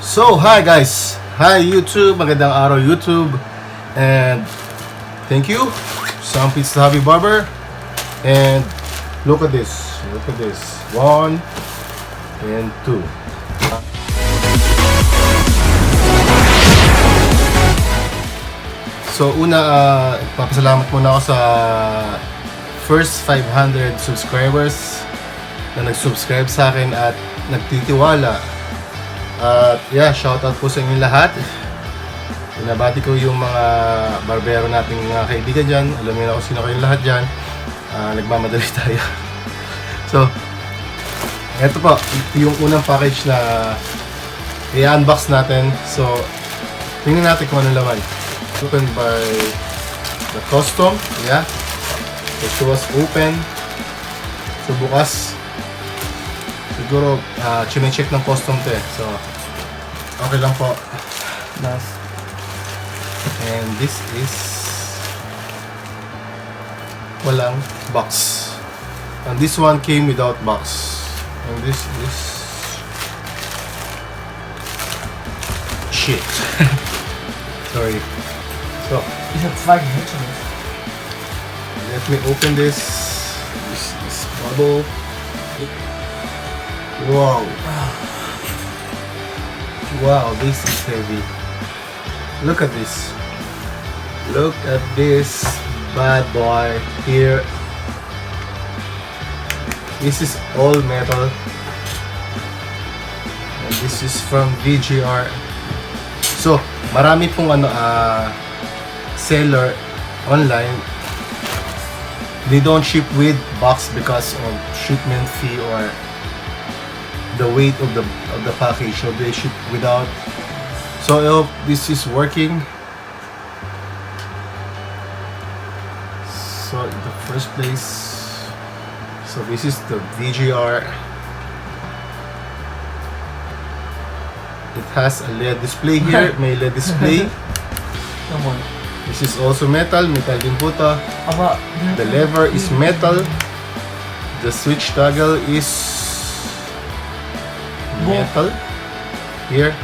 So, hi guys! Hi YouTube! Magandang araw YouTube! And thank you, Sampitz the Hobbybarber. And look at this. Look at this. 1 and 2. So, papasalamat muna ako sa first 500 subscribers na nag-subscribe sa akin at nagtitiwala. At shoutout po sa inyo lahat. Binabati ko yung mga barbero nating mga kaibigan dyan. Alam niyo na kung sino kayong lahat dyan. Nagmamadali tayo. So, eto po, yung unang package na i-unbox natin. So, tingnan natin kung anong laman. Opened by the custom. It was open. So, bukas. Siguro, chine-check ng custom to eh. So, okay lang po. Nice. And this is walang box. And this one came without box. And this is shit. Sorry. So, Ich hab 2 Gehirnchen. let me open this. This bubble. Wow. Wow, this is heavy. Look at this. Look at this bad boy here. This is all metal. And this is from VGR. So, marami pong seller online. They don't ship with box because of shipment fee or the weight of the package, so they ship without. So I hope this is working. So in the first place, so this is the VGR. It has a LED display here. May LED display. Come on. This is also metal din po to. The lever is metal. The switch toggle is metal here,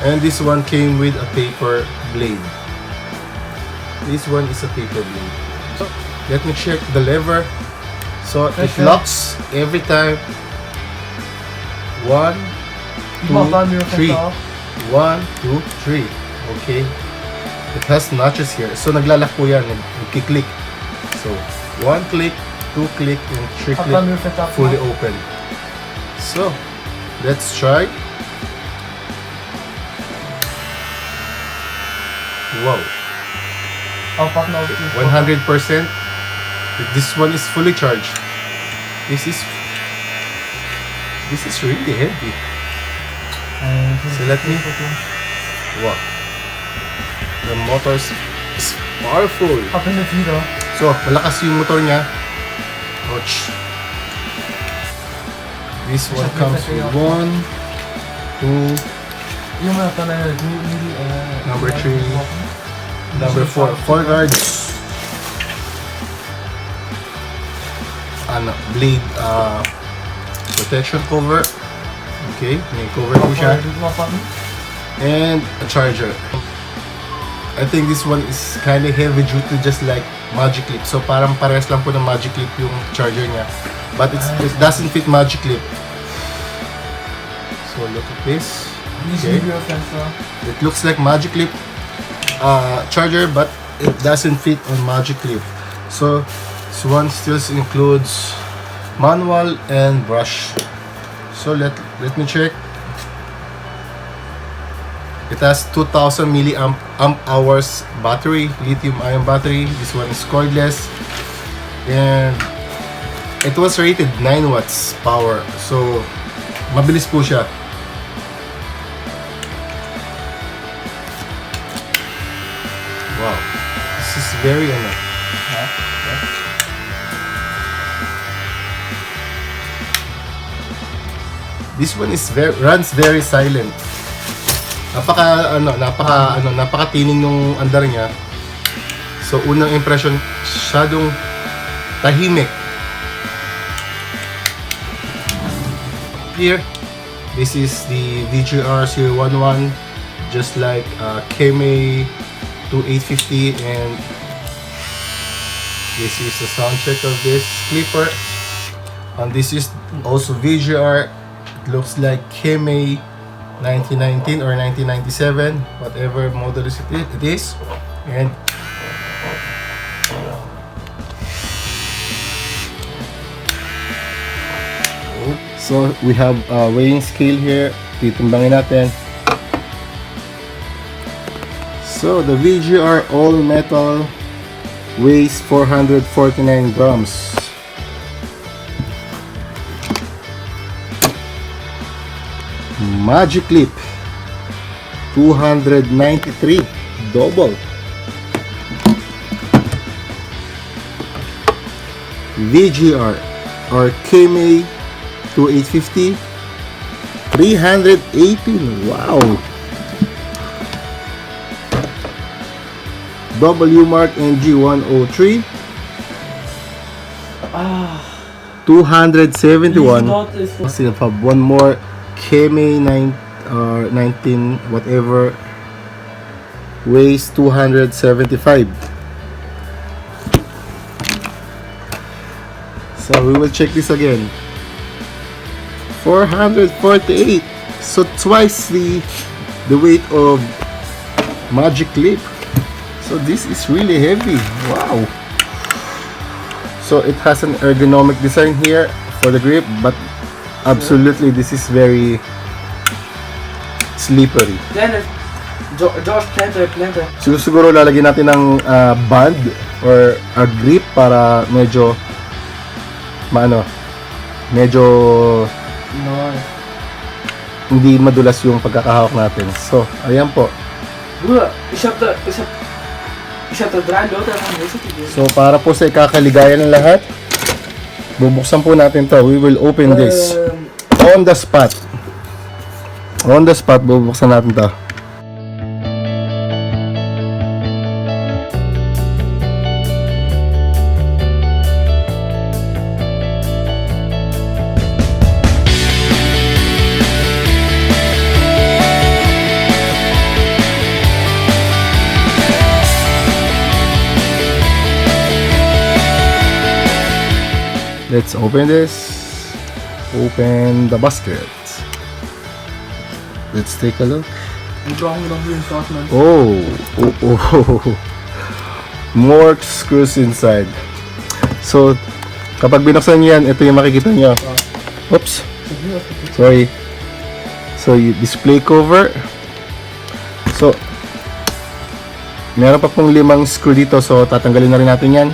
and this one came with a paper blade. This one is a paper blade. So let me check the lever. So it locks every time. 1, 2, 3. 1, 2, 3. Okay. It has notches here. So naglalak po yan. Nagkiklik. So 1 click, 2 click, and 3 click. Fully open. So, let's try. Wow. 100%. This one is fully charged. This is really heavy. So let me. Wow. The motor is powerful. So, malakas yung motor niya. Ouch. This one comes with 1, 2, number 3, number 4, 4 guards. Blade protection cover. Okay, may cover po siya. And a charger. I think this one is kind of heavy duty, just like Magic Clip. So parang pares lang po ng Magic Clip yung charger niya. But it doesn't fit Magic Clip. So look at this. Okay. It looks like Magic Clip charger, but it doesn't fit on Magic Clip. So this one still includes manual and brush. So let me check. It has 2000 milliamp hours battery, lithium-ion battery. This one is cordless, and it was rated 9 watts power. So mabilis po siya. Wow, this is very This one is runs very silent. Napakatining nung andar niya. So unang impression, masyadong tahimik. Here, This is the VGR 011, just like Kemei 2850, and this is the sound check of this clipper. And this is also VGR. It looks like Kemei 1919 or 1997, whatever model it is. And so we have a weighing scale here. Titimbangin natin. So the VGR All Metal weighs 449 grams. Magic Clip 293 double. VGR or Kemei 2850 318. Wow. Wmark NG 103 271. Still have one more Kemei 19 whatever, weighs 275. So we will check this again. 448, so twice the weight of Magic Clip. So this is really heavy. Wow. So it has an ergonomic design here for the grip, but absolutely this is very slippery. Josh, planter. Siguro lalagyan natin ng band or a grip para medyo hindi madulas yung pagkakahawak natin. So, ayan po. So, para po sa ikakaligaya ng lahat, bubuksan po natin to. We will open this on the spot. On the spot, bubuksan natin to. Let's open this. Open the basket. Let's take a look. Oh. More screws inside. So, kapag binuksan niyo yan, ito yung makikita niyo. Oops. Sorry. So, yung display cover. So, meron pa pong 5 screw dito. So, tatanggalin na rin natin yan.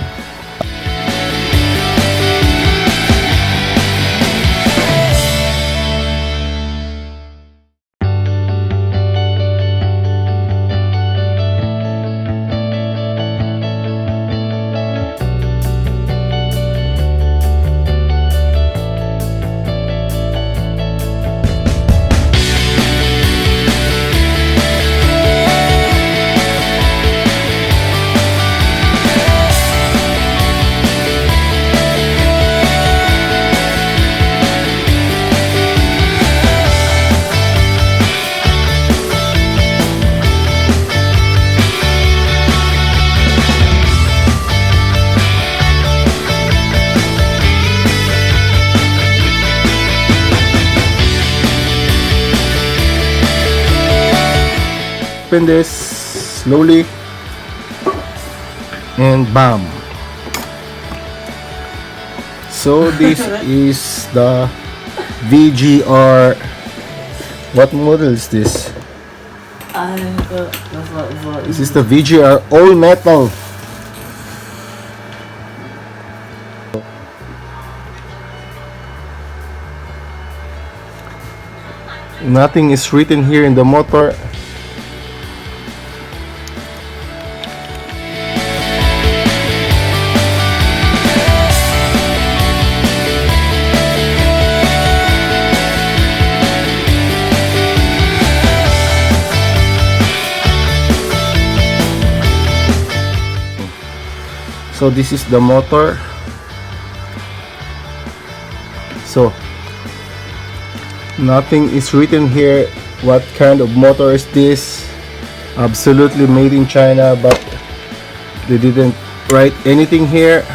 Open this slowly and bam. So this is the VGR. What model is this? This is the VGR All Metal. Nothing is written here in the motor. So this is the motor. So Nothing is written here. What kind of motor is this? Absolutely made in China, but they didn't write anything here.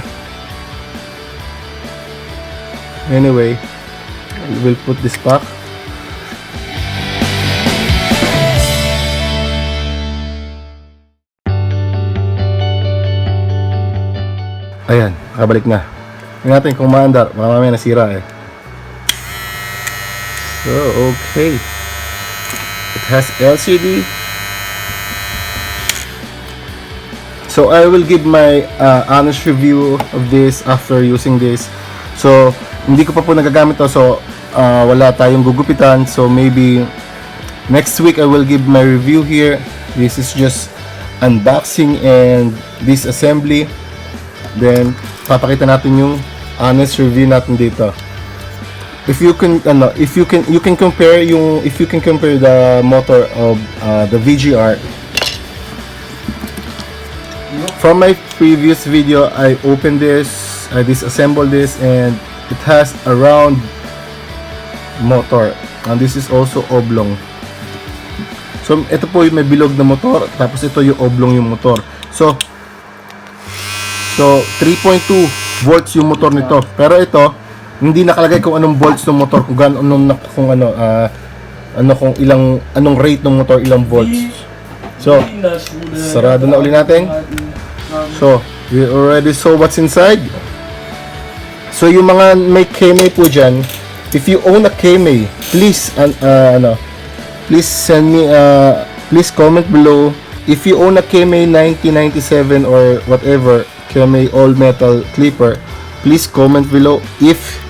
Anyway, we'll put this back. Ayan, nakabalik na. Tingnan natin kung maandar. Baka mamaya nasira eh. So, okay. It has LCD. So, I will give my honest review of this after using this. So, hindi ko pa po nagagamit to. So, wala tayong gugupitan. So, maybe next week I will give my review here. This is just unboxing and disassembly. Then, papakita natin yung honest review natin dito. If you can compare the motor of the VGR. From my previous video, I opened this, I disassembled this, and it has a round motor, and this is also oblong. So ito po yung may bilog na motor, tapos ito yung oblong yung motor. So 3.2 volts yung motor nito. Pero ito, hindi nakalagay kung anong volts ng motor, anong rate ng motor, ilang volts. So, sarado na uli natin. So, we already saw what's inside. So, yung mga may Kemei po dyan, if you own a Kemei, please, please send me, please comment below. If you own a Kemei 1997 or whatever, Kemei All Metal clipper, please comment below if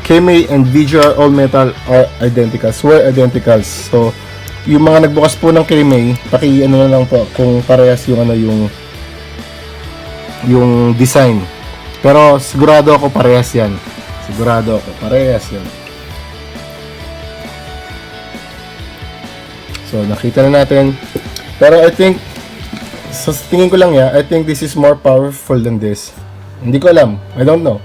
Kemei and VGR All Metal are identical. Swear identicals. So, yung mga nagbukas po ng Kemei, na lang po kung parehas yung yung design. Pero sigurado ako parehas yan. So, nakita na natin. Pero I think, sa tingin ko lang I think this is more powerful than this. Hindi ko alam. I don't know.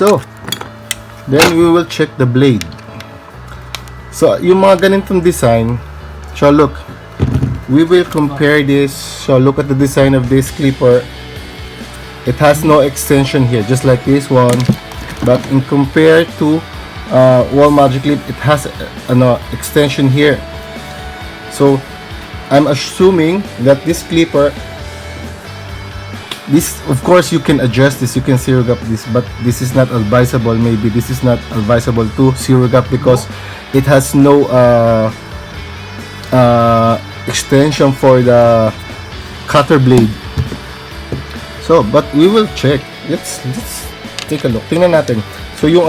So, then we will check the blade. So, yung mga ganitong design, so look, we will compare this. So, look at the design of this clipper. It has no extension here, just like this one. But in compared to Wahl Magic Clip, it has an extension here. So, I'm assuming that this clipper, of course you can adjust this, you can zero gap this, but this is not advisable. Maybe this is not advisable to zero gap because it has no extension for the cutter blade. So, but we will check. Let's take a look. Tingnan natin. So yung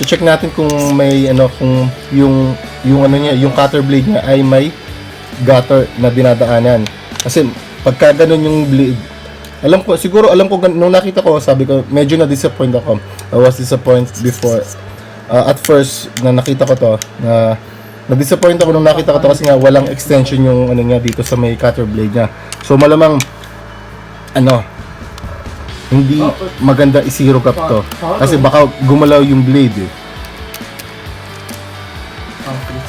check natin kung may kung yung yung cutter blade niya ay may gutter na dinadaanan. Kasi pagka ganun yung blade, alam ko nung nakita ko, sabi ko medyo na-disappoint ako. I was disappointed before. At first na nakita ko to, na-disappoint ako nung nakita ko to kasi nga walang extension yung niya dito sa may cutter blade niya. So malamang hindi maganda i-zero cap to kasi baka gumalaw yung blade eh.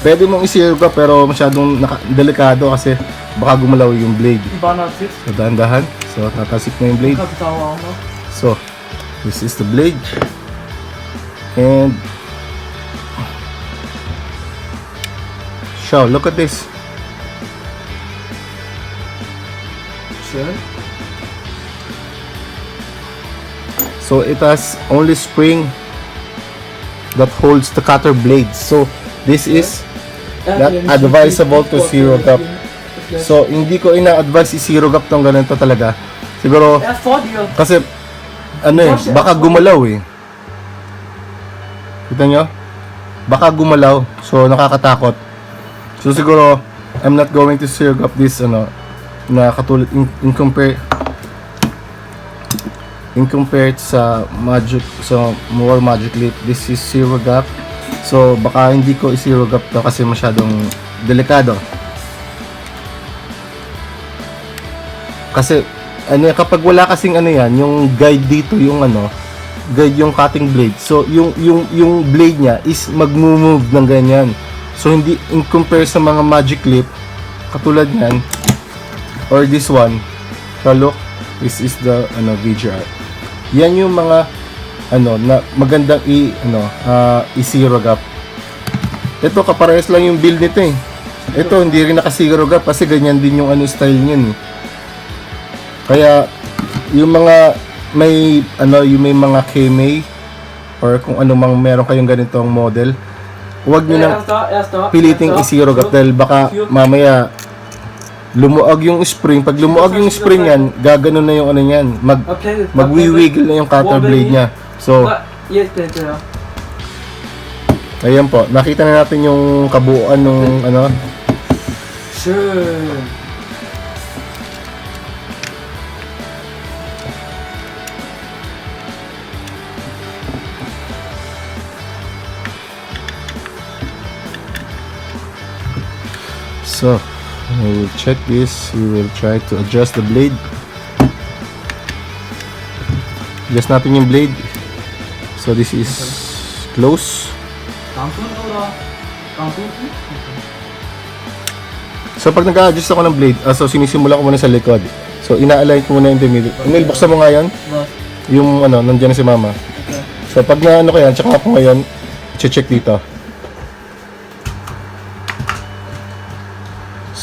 Pwede mong i-zero cap pero masyadong delikado kasi baka gumalaw yung blade. So dahan-dahan. So tatasik na yung blade. So This is the blade. And show, look at this. Sure. So it has only spring that holds the cutter blade. So this is not advisable to zero gap. So hindi ko ina-advise i-zero gap tong ganito talaga. Siguro kasi ano eh, baka gumalaw eh. Kita nyo? Baka gumalaw. So nakakatakot. So siguro I'm not going to zero gap this ano na katulad in compared sa more magic clip. This is zero gap. So baka hindi ko i-zero gap to kasi masyadong delikado. Kasi ano kapag wala kasing ano yan, yung guide dito yung ano, guide yung cutting blade. So yung blade niya is magmo-move ng ganyan. So hindi in compare sa mga magic clip katulad niyan or this one. So look, this is the ano VGR. Yan yung mga ano na magandang i-zero gap. Ito kaparehas lang yung build nito eh. Ito hindi rin naka-zero gap kasi ganyan din yung ano style niyan eh. Kaya yung mga may yung may mga Kemei or kung ano mang meron kayong ganitong model, huwag niyo nang piliting i-zero gap dahil baka mamaya lumuag yung spring. Pag lumuag yung spring yan, gaganon na yung ano yan. Magwiwiggle na yung cutter blade niya. So, ayan po. Nakita na natin yung kabuuan ng ano. Sure. So, we will check this. We will try to adjust the blade. Adjust natin yung blade. So this is close. So pag nag-adjust ako ng blade, so sinisimula ko muna sa likod. So ina-align ko muna yung intermediate. Emil, buksan mo nga yan. Yung ano, nandiyan na si mama. So pag na ano ko yan, tsaka ako ngayon, check dito.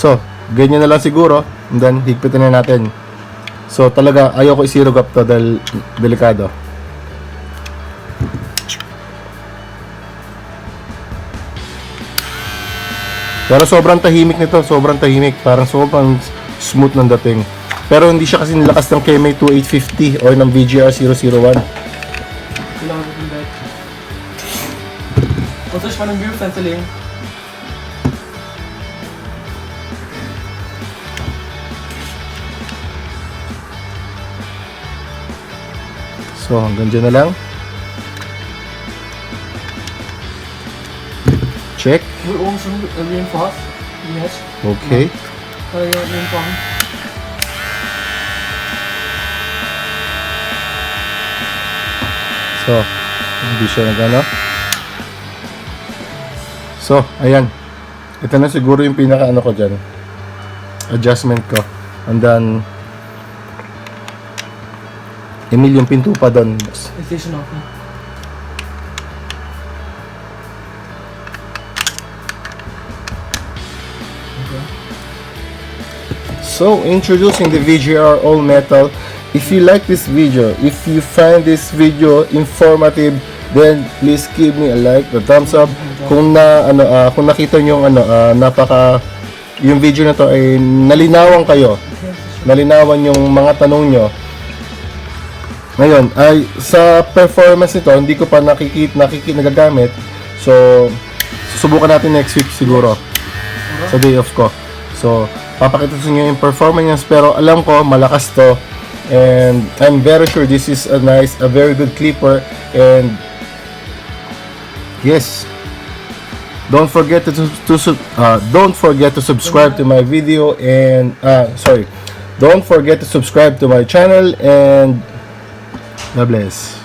So, ganyan na lang siguro. And then, higpitin na natin. So, talaga, ayaw ko i-zero gap to dahil delikado. Pero sobrang tahimik nito. Sobrang tahimik. Parang sobrang smooth ng dating. Pero hindi siya kasi nilakas ng Kemei 2850 or ng VGR 001. Kunstlich von dem Viewfensterling. So, hanggang dyan na lang. Check. Hier oben schon reinforced. Yes. Okay. Reinforced. So, hindi siya nagano. So, ayan. Ito na siguro yung pinaka ano ko dyan. Adjustment ko. And then, Emil, yung pinto pa doon. Station off. So, introducing the VGR All Metal. If you like this video, if you find this video informative, then please give me a like, a thumbs up. Kung kung nakita niyo yung yung video na to ay nalinawan kayo. Nalinawan yung mga tanong nyo. Ngayon, ay sa performance nito, hindi ko pa nagagamit. So, susubukan natin next week siguro. Sa day off ko. So, papakita sa inyo yung performance, pero alam ko malakas to. And I'm very sure this is a very good clipper. And yes, don't forget to subscribe to my video and don't forget to subscribe to my channel and God bless.